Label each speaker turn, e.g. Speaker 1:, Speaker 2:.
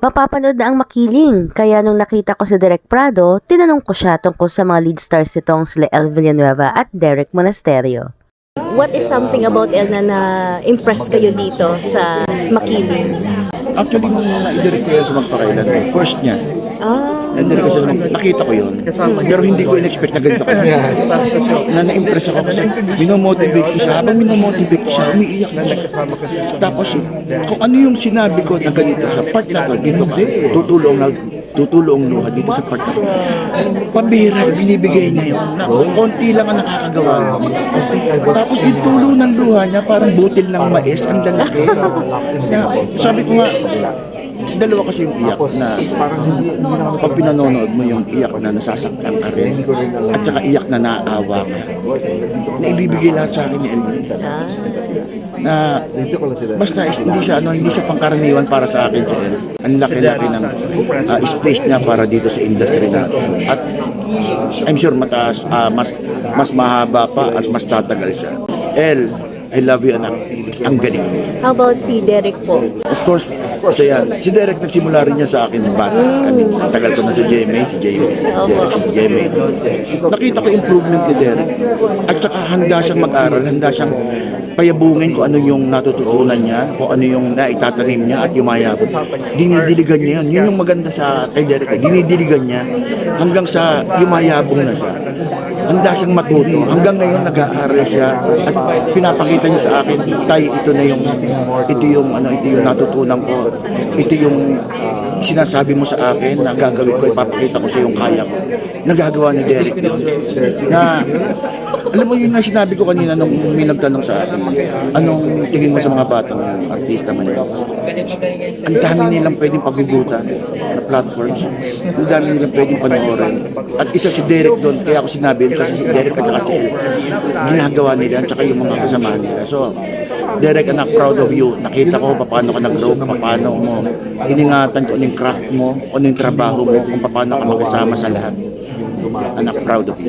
Speaker 1: Mapapanood na ang Makiling, kaya nung nakita ko si Derek Prado, tinanong ko siya tungkol sa mga lead stars nitong sila El Villanueva at Derek Monasterio. What is something about El na na-impress kayo dito sa Makiling?
Speaker 2: Actually, nung na-direct ko yan sa magpakailan, first niya. Na-direct ko siya sa nakita ko yun. Pero hindi ko in-expect na ganito kaya. Na-impress ako kasi minomotivate ko siya. Habang minomotivate ko siya, umiiyak na siya. Tapos, kung ano yung sinabi ko na ganito sa part na to, dito ka, tutulong luha dito sa part na to. Pambira, binibigay niya yun. Konti lang ang nakakagawa mo. Tapos yung tulo ng luha niya, parang butil ng mais, ang lalaki. Sabi ko nga, dalawa kasi yung iyak na pag pinanonood mo yung iyak na nasasaktan ka rin at saka iyak na naaawa ka na ibibigay lahat sa akin ni Elvin na basta hindi siya pangkaraniwan para sa akin si El. Ang laki-laki ng space niya para dito sa industry natin at I'm sure mataas, mas mahaba pa at mas tatagal siya. El, I love you anak, ang galing.
Speaker 1: How about si Derek po?
Speaker 2: Of course, kasi yan. Si Derek nagsimula rin niya sa akin bata. I mean, tagal ko na si GMA. Nakita ko improvement ni Derek. At saka handa siyang mag-aral, handa siyang payabungin kung ano yung natututunan niya, kung ano yung naitatanim niya at yumayabot. Dinidiligan niya yun. Yun yung maganda sa kay Derek. Dinidiligan niya hanggang sa yumayabong na siya. Handa siyang matuto. Hanggang ngayon nag-aaral siya at pinapakita niya sa akin, tay, ito yung natutunan ko. Ito yung sinasabi mo sa akin na gagawin ko, ipapakita ko sa yung kaya ko. Nagagawa ni Derek yun. Na, alam mo yun nga sinabi ko kanina nung may nagtanong sa akin, anong tingin mo sa mga batang artista ngayon? Ang dami nilang pwedeng pagugutan na platforms. Ang dami nilang pwedeng panoorin. At isa si Derek doon, kaya ako sinabi kasi si Derek at saka si El, ginagawa nila at saka yung mga kasamahan nila. So, Derek, anak, proud of you. Nakita ko paano ka nag-grow, paano mo iningatan kung ano yung craft mo, kung ano yung trabaho mo, kung paano ka magkasama sa lahat. Anak, proud of you.